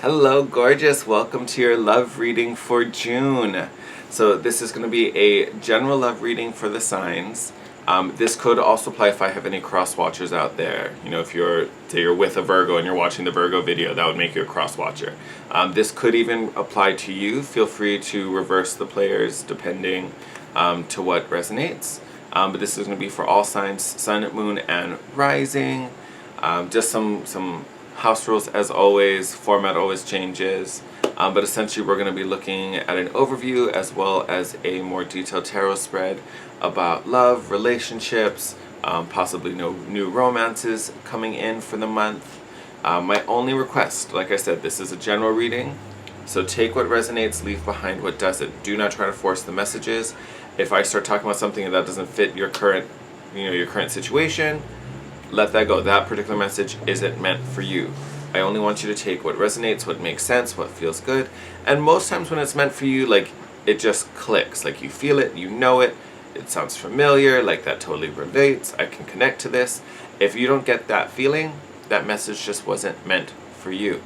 Hello, gorgeous. Welcome to your love reading for June. So this is going to be a general love reading for the signs. This could also apply if I have any cross watchers out there. You know, if say you're with a Virgo and you're watching the Virgo video, that would make you a cross watcher. This could even apply to you. Feel free to reverse the players depending to what resonates. But this is going to be for all signs, sun, moon, and rising. Just some house rules as always. Format always changes. But essentially we're going to be looking at an overview as well as a more detailed tarot spread about love, relationships, possibly no new romances coming in for the month. My only request, like I said, this is a general reading. So take what resonates, leave behind what doesn't. Do not try to force the messages. If I start talking about something that doesn't fit your current situation, let that go. That particular message isn't meant for you. I only want you to take what resonates, what makes sense, what feels good. And most times when it's meant for you, like, it just clicks. Like, you feel it, you know it, it sounds familiar, like that totally relates, I can connect to this. If you don't get that feeling, that message just wasn't meant for you.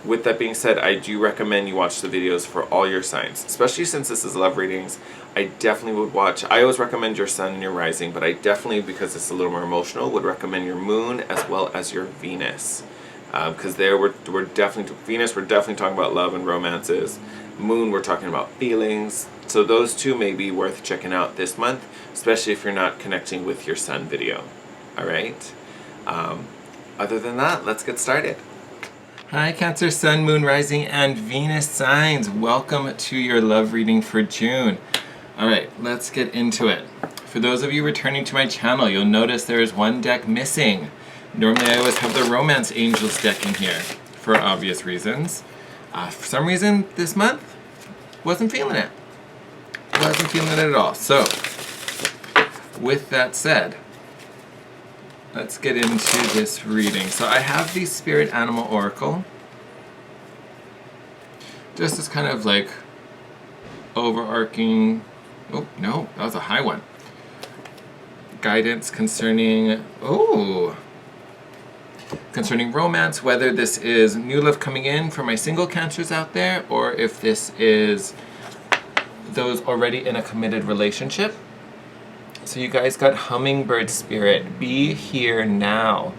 With that being said, I do recommend you watch the videos for all your signs, especially since this is love readings. I definitely would watch. I always recommend your sun and your rising, but I definitely, because it's a little more emotional, would recommend your moon as well as your Venus. Because there we're definitely, Venus, we're definitely talking about love and romances. Moon, we're talking about feelings. So those two may be worth checking out this month, especially if you're not connecting with your sun video. All right? Other than that, let's get started. Hi, Cancer, Sun, Moon, Rising, and Venus signs. Welcome to your love reading for June. All right, let's get into it. For those of you returning to my channel, you'll notice there is one deck missing. Normally, I always have the Romance Angels deck in here for obvious reasons. For some reason, this month, wasn't feeling it. Wasn't feeling it at all. So, with that said, let's get into this reading. So I have the Spirit Animal Oracle. Just as kind of like overarching, oh no, that was a high one. Guidance concerning, concerning romance, whether this is new love coming in for my single Cancers out there, or if this is those already in a committed relationship. So you guys got Hummingbird Spirit, be here now.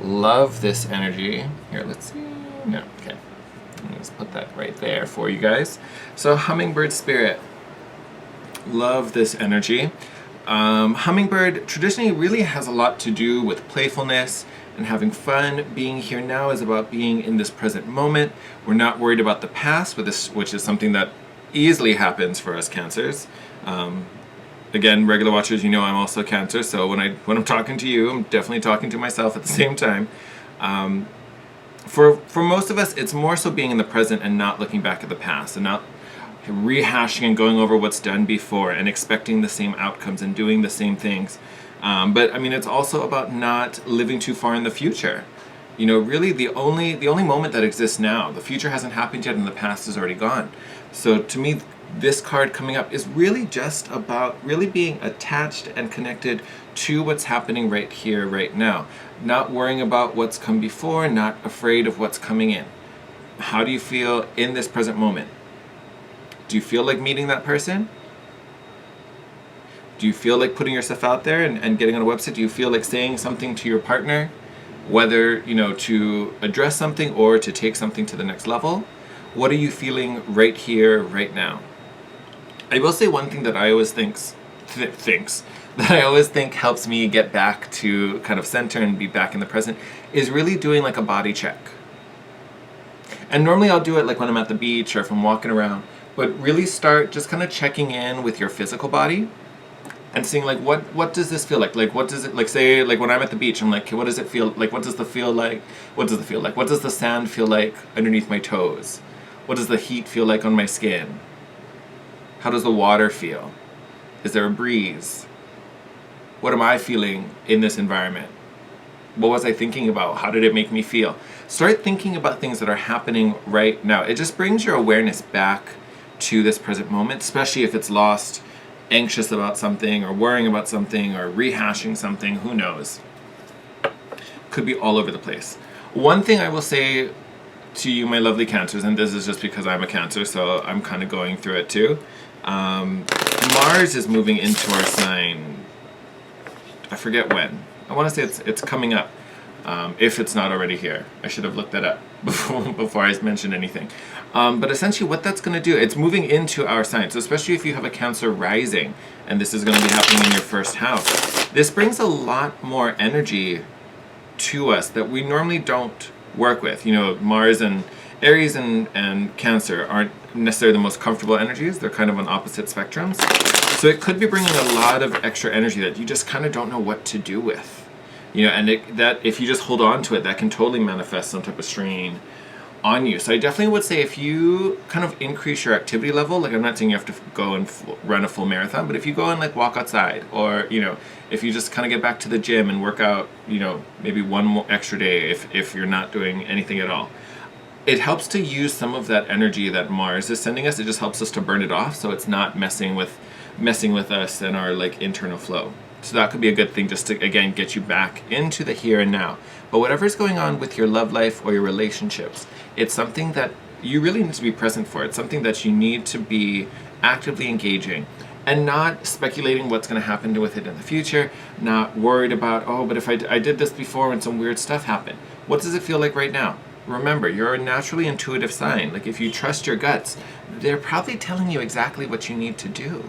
Love this energy. Here, let's see. No, okay. Let's put that right there for you guys. So Hummingbird Spirit, love this energy. Hummingbird traditionally really has a lot to do with playfulness and having fun. Being here now is about being in this present moment. We're not worried about the past, which is something that easily happens for us Cancers. Again, regular watchers, you know I'm also Cancer, so when I'm talking to you, I'm definitely talking to myself at the same time. For most of us, it's more so being in the present and not looking back at the past and not rehashing and going over what's done before and expecting the same outcomes and doing the same things. But I mean, it's also about not living too far in the future. You know, really the only moment that exists now. The future hasn't happened yet and the past is already gone. So to me, this card coming up is really just about really being attached and connected to what's happening right here, right now. Not worrying about what's come before, not afraid of what's coming in. How do you feel in this present moment? Do you feel like meeting that person? Do you feel like putting yourself out there and getting on a website? Do you feel like saying something to your partner? Whether, you know, to address something or to take something to the next level? What are you feeling right here, right now? I will say one thing that I always think helps me get back to kind of center and be back in the present is really doing like a body check. And normally I'll do it like when I'm at the beach or if I'm walking around, but really start just kind of checking in with your physical body and seeing like what does this feel like? Like what does it like, say like when I'm at the beach, I'm like, okay, what does it feel like? What does the feel like? What does it feel like? What does the sand feel like underneath my toes? What does the heat feel like on my skin? How does the water feel? Is there a breeze? What am I feeling in this environment? What was I thinking about? How did it make me feel? Start thinking about things that are happening right now. It just brings your awareness back to this present moment, especially if it's lost, anxious about something or worrying about something or rehashing something, who knows? Could be all over the place. One thing I will say to you, my lovely Cancers, and this is just because I'm a Cancer, so I'm kind of going through it too. Mars is moving into our sign. I forget when. I want to say it's coming up. If it's not already here. I should have looked that up before I mentioned anything. But essentially what that's going to do, it's moving into our sign. So especially if you have a Cancer rising, and this is going to be happening in your first house, this brings a lot more energy to us that we normally don't work with. You know, Mars and Aries and Cancer aren't necessarily the most comfortable energies. They're kind of on opposite spectrums. So it could be bringing a lot of extra energy that you just kind of don't know what to do with. You know, and that if you just hold on to it, that can totally manifest some type of strain on you. So I definitely would say if you kind of increase your activity level, like I'm not saying you have to go and run a full marathon, but if you go and like walk outside, or, you know, if you just kind of get back to the gym and work out, you know, maybe one more extra day if you're not doing anything at all, it helps to use some of that energy that Mars is sending us. It just helps us to burn it off so it's not messing with us and our like internal flow. So that could be a good thing just to, again, get you back into the here and now. But whatever's going on with your love life or your relationships, it's something that you really need to be present for. It's something that you need to be actively engaging and not speculating what's going to happen with it in the future, not worried about, oh, but if I did this before and some weird stuff happened. What does it feel like right now? Remember, you're a naturally intuitive sign. Like if you trust your guts, they're probably telling you exactly what you need to do.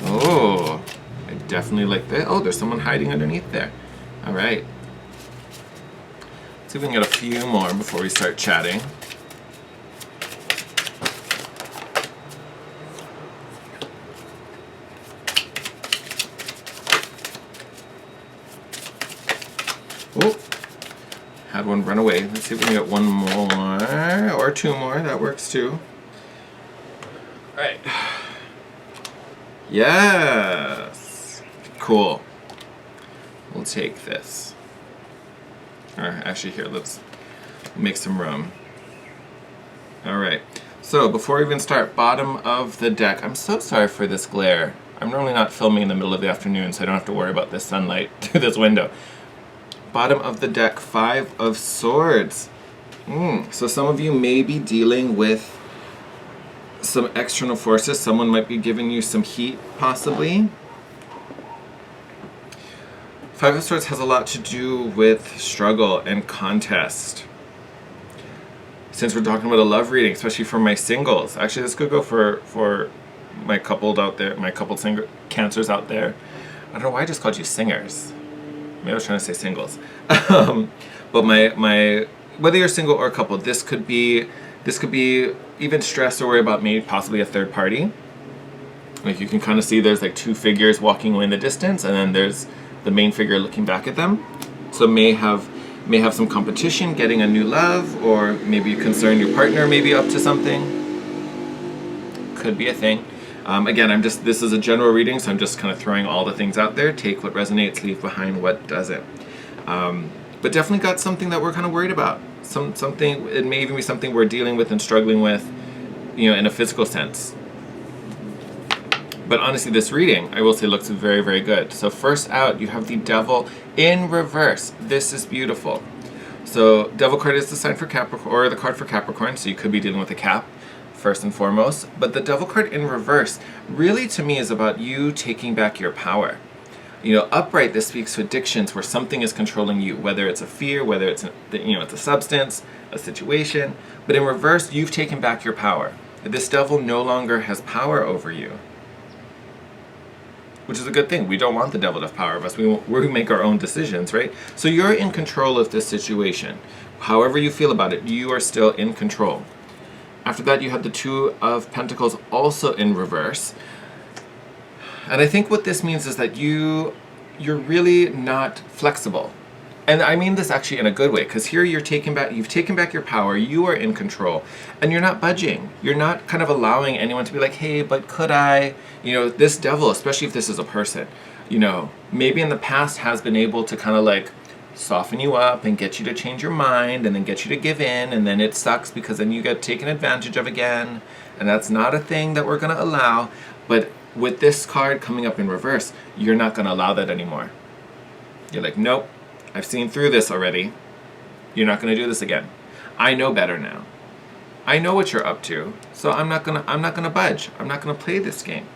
Oh, I definitely like that. Oh, there's someone hiding underneath there. All right. Let's see if we can get a few more before we start chatting. Oh, had one run away. Let's see if we can get one more or two more. That works too. All right. Yes! Cool. We'll take this. Or actually here, let's make some room. Alright, so before we even start, bottom of the deck. I'm so sorry for this glare. I'm normally not filming in the middle of the afternoon, so I don't have to worry about this sunlight through this window. Bottom of the deck, 5 of Swords. So some of you may be dealing with some external forces. Someone might be giving you some heat, possibly. 5 of Swords has a lot to do with struggle and contest. Since we're talking about a love reading, especially for my singles, actually this could go for my coupled out there, my coupled Cancers out there. I don't know why I just called you singers. Maybe I was trying to say singles. But my whether you're single or coupled, this could be even stress or worry about maybe possibly a third party. Like you can kind of see there's like 2 figures walking away in the distance, and then there's the main figure looking back at them. So may have some competition getting a new love, or maybe you concern your partner maybe up to something. Could be a thing. Again, this is a general reading, so I'm just kind of throwing all the things out there. Take what resonates, leave behind what doesn't. But definitely got something that we're kind of worried about. Something, it may even be something we're dealing with and struggling with, you know, in a physical sense. But honestly, this reading, I will say, looks very, very good. So first out, you have the Devil in reverse. This is beautiful. So Devil card is the sign for Capricorn, or the card for Capricorn, so you could be dealing with a Cap, first and foremost. But the Devil card in reverse really, to me, is about you taking back your power. You know, upright, this speaks to addictions where something is controlling you, whether it's a fear, whether it's it's a substance, a situation. But in reverse, you've taken back your power. This devil no longer has power over you, which is a good thing. We don't want the devil to have power over us. We make our own decisions, right? So you're in control of this situation. However you feel about it, you are still in control. After that, you have the 2 of Pentacles also in reverse. And I think what this means is that you're really not flexible. And I mean this actually in a good way, because here you've taken back your power, you are in control, and you're not budging. You're not kind of allowing anyone to be like, hey, but could I? You know, this devil, especially if this is a person, you know, maybe in the past has been able to kind of like soften you up and get you to change your mind and then get you to give in, and then it sucks because then you get taken advantage of again, and that's not a thing that we're going to allow. But with this card coming up in reverse, you're not going to allow that anymore. You're like, nope, I've seen through this already. You're not going to do this again. I know better now. I know what you're up to, so I'm not gonna budge. I'm not gonna play this game.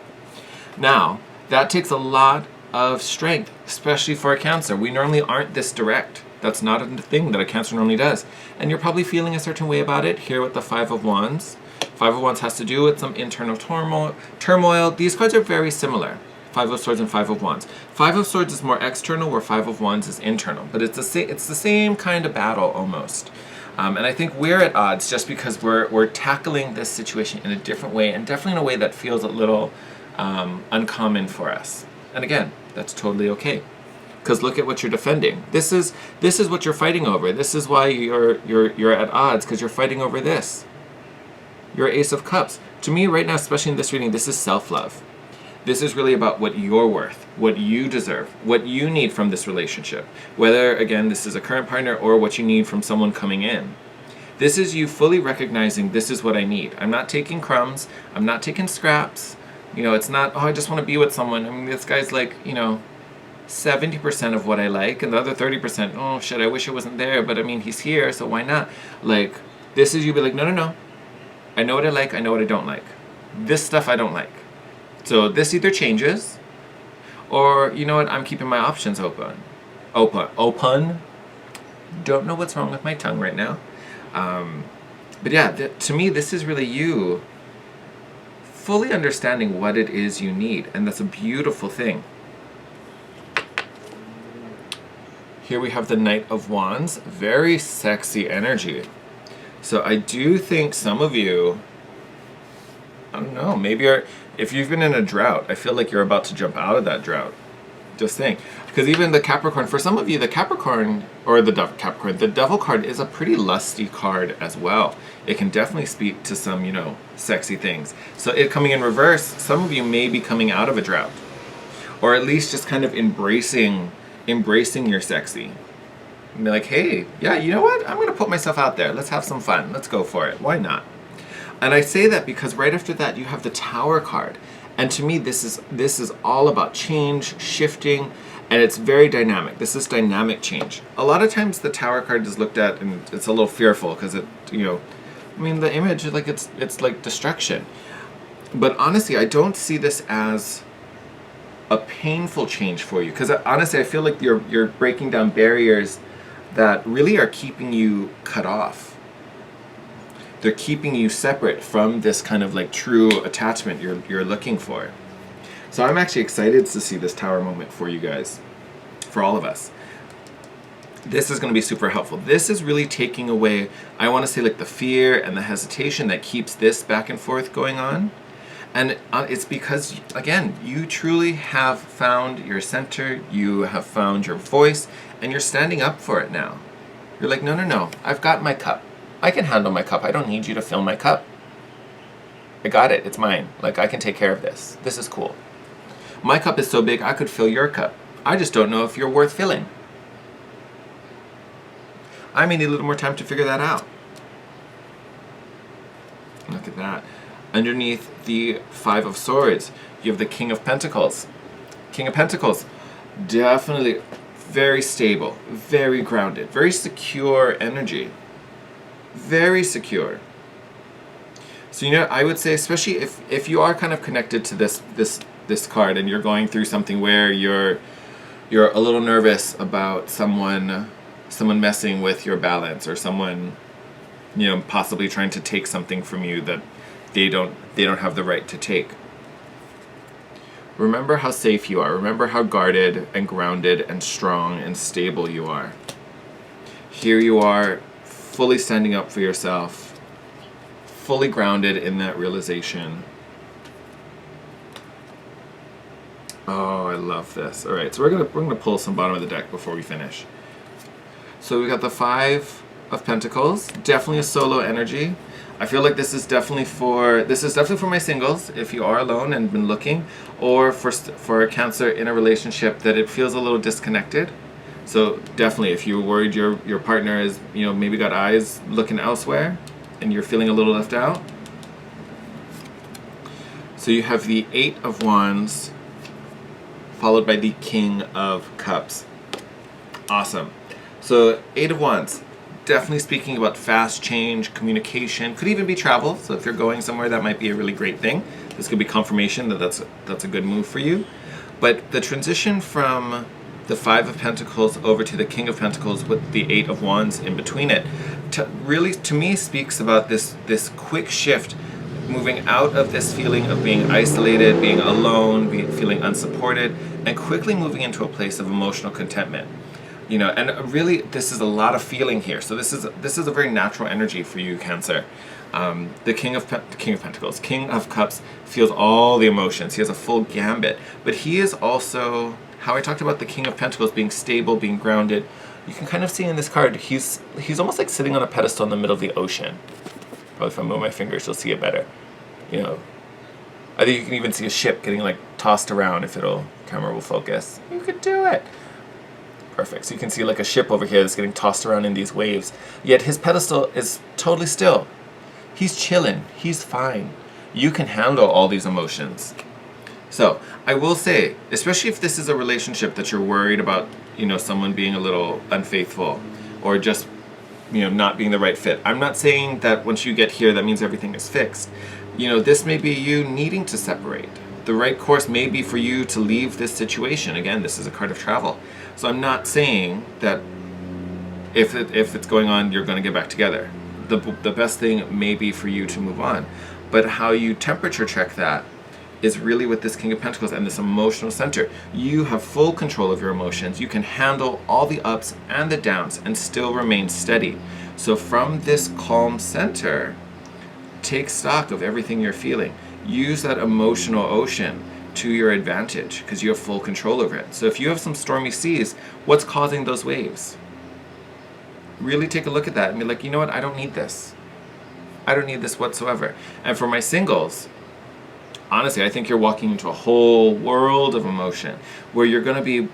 Now, that takes a lot of strength, especially for a Cancer. We normally aren't this direct. That's not a thing that a Cancer normally does. And you're probably feeling a certain way about it here with the Five of Wands. Five of Wands has to do with some internal turmoil. These cards are very similar. Five of Swords and Five of Wands. Five of Swords is more external, where Five of Wands is internal. But it's the same kind of battle almost. And I think we're at odds just because we're tackling this situation in a different way, and definitely in a way that feels a little uncommon for us. And again, that's totally okay, because look at what you're defending. This is what you're fighting over. This is why you're at odds, because you're fighting over this. You're Ace of Cups. To me, right now, especially in this reading, this is self-love. This is really about what you're worth, what you deserve, what you need from this relationship. Whether, again, this is a current partner or what you need from someone coming in. This is you fully recognizing this is what I need. I'm not taking crumbs. I'm not taking scraps. You know, it's not, oh, I just want to be with someone. I mean, this guy's like, 70% of what I like, and the other 30%, oh, shit, I wish it wasn't there, but I mean, he's here, so why not? Like, this is you be like, no. I know what I like. I know what I don't like. This stuff I don't like. So this either changes, or you know what, I'm keeping my options open. Open. Don't know what's wrong with my tongue right now. But yeah, to me, this is really you fully understanding what it is you need, and that's a beautiful thing. Here we have the Knight of Wands, very sexy energy. So I do think some of you, I don't know, maybe if you've been in a drought, I feel like you're about to jump out of that drought. Just saying. Because even the Capricorn, for some of you, the Capricorn, or the Devil card is a pretty lusty card as well. It can definitely speak to some, sexy things. So it coming in reverse, some of you may be coming out of a drought. Or at least just kind of embracing your sexy. And be like, hey, yeah, you know what? I'm going to put myself out there. Let's have some fun. Let's go for it. Why not? And I say that because right after that, you have the Tower card. And to me, this is all about change, shifting, and it's very dynamic. This is dynamic change. A lot of times the Tower card is looked at and it's a little fearful because the image, like it's like destruction. But honestly, I don't see this as a painful change for you, because honestly, I feel like you're breaking down barriers that really are keeping you cut off. They're keeping you separate from this kind of like true attachment you're looking for. So I'm actually excited to see this Tower moment for you guys, for all of us. This is going to be super helpful. This is really taking away, I want to say, like the fear and the hesitation that keeps this back and forth going on. And it's because, again, you truly have found your center, you have found your voice, and you're standing up for it now. You're like, no, I've got my cup. I can handle my cup. I don't need you to fill my cup. I got it. It's mine. Like, I can take care of this. This is cool. My cup is so big, I could fill your cup. I just don't know if you're worth filling. I may need a little more time to figure that out. Look at that. Underneath the Five of Swords, you have the King of Pentacles. King of Pentacles, definitely very stable, very grounded, very secure energy. Very secure. So I would say, especially if you are kind of connected to this card and you're going through something where you're a little nervous about someone messing with your balance, or someone possibly trying to take something from you that they don't have the right to take. Remember how safe you are. Remember how guarded and grounded and strong and stable you are. Here you are, fully standing up for yourself, fully grounded in that realization. Oh, I love this. All right, so we're gonna pull some bottom of the deck before we finish. So we got the Five of Pentacles, definitely a solo energy. I feel like this is definitely for my singles, if you are alone and been looking, or for a Cancer in a relationship that it feels a little disconnected. So definitely, if you're worried your partner is, maybe got eyes looking elsewhere and you're feeling a little left out. So you have the Eight of Wands followed by the King of Cups. Awesome. So Eight of Wands, definitely speaking about fast change, communication, could even be travel. So if you're going somewhere, that might be a really great thing. This could be confirmation that that's a good move for you. But the transition from the Five of Pentacles over to the King of Pentacles with the Eight of Wands in between it, really to me speaks about this quick shift, moving out of this feeling of being isolated, being alone, feeling unsupported, and quickly moving into a place of emotional contentment. You know, and really this is a lot of feeling here. So this is a very natural energy for you, Cancer. The King of Pentacles, King of Cups feels all the emotions. He has a full gambit, but he is also, how I talked about the King of Pentacles being stable, being grounded. You can kind of see in this card, he's almost like sitting on a pedestal in the middle of the ocean. Probably if I move my fingers, you'll see it better. You know, I think you can even see a ship getting like tossed around if camera will focus. You could do it. Perfect. So you can see like a ship over here that's getting tossed around in these waves. Yet his pedestal is totally still. He's chilling. He's fine. You can handle all these emotions. So I will say, especially if this is a relationship that you're worried about, you know, someone being a little unfaithful or just, you know, not being the right fit. I'm not saying that once you get here, that means everything is fixed. You know, this may be you needing to separate. The right course may be for you to leave this situation. Again, this is a card of travel. So I'm not saying that if it's going on, you're going to get back together. The best thing may be for you to move on. But how you temperature check that is really with this King of Pentacles and this emotional center. You have full control of your emotions. You can handle all the ups and the downs and still remain steady. So from this calm center, take stock of everything you're feeling. Use that emotional ocean to your advantage because you have full control over it. So if you have some stormy seas, what's causing those waves? Really take a look at that and be like, you know what, I don't need this. I don't need this whatsoever. And for my singles, honestly, I think you're walking into a whole world of emotion where you're going to be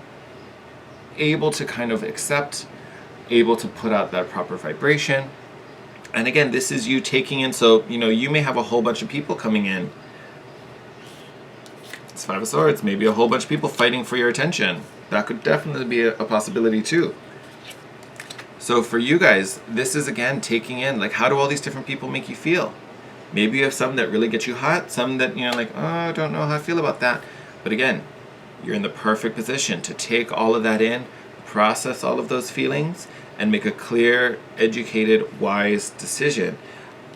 able to kind of accept, able to put out that proper vibration. And again, this is you taking in, so, you know, you may have a whole bunch of people coming in. It's Five of Swords, maybe a whole bunch of people fighting for your attention. That could definitely be a possibility too. So for you guys, this is again taking in, like, how do all these different people make you feel? Maybe you have some that really get you hot, some that, you know, like, oh, I don't know how I feel about that. But again, you're in the perfect position to take all of that in, process all of those feelings, and make a clear, educated, wise decision,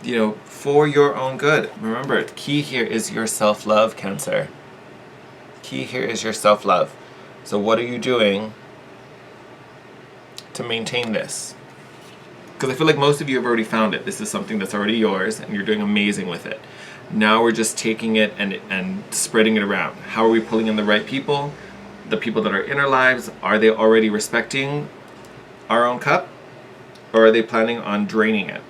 you know, for your own good. Remember, the key here is your self-love, Cancer. Key here is your self-love. So what are you doing to maintain this? Because I feel like most of you have already found it. This is something that's already yours, and you're doing amazing with it. Now we're just taking it and spreading it around. How are we pulling in the right people? The people that are in our lives, are they already respecting our own cup? Or are they planning on draining it?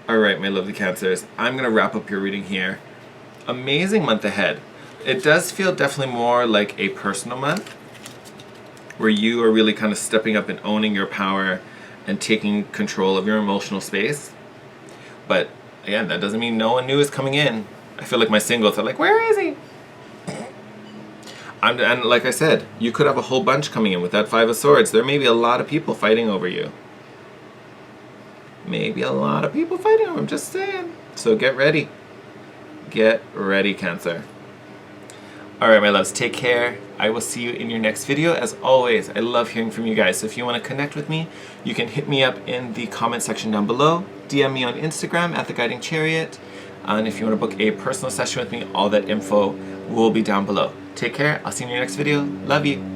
Alright, my lovely Cancers, I'm going to wrap up your reading here. Amazing month ahead. It does feel definitely more like a personal month, where you are really kind of stepping up and owning your power and taking control of your emotional space. But again, that doesn't mean no one new is coming in. I feel like my singles are like, where is he? And like I said, you could have a whole bunch coming in with that Five of Swords. There may be a lot of people fighting over you. Maybe a lot of people fighting over, I'm just saying. So get ready. Get ready, Cancer. Alright, my loves, take care. I will see you in your next video. As always, I love hearing from you guys. So if you want to connect with me, you can hit me up in the comment section down below. DM me on Instagram at The Guiding Chariot. And if you want to book a personal session with me, all that info will be down below. Take care. I'll see you in your next video. Love you.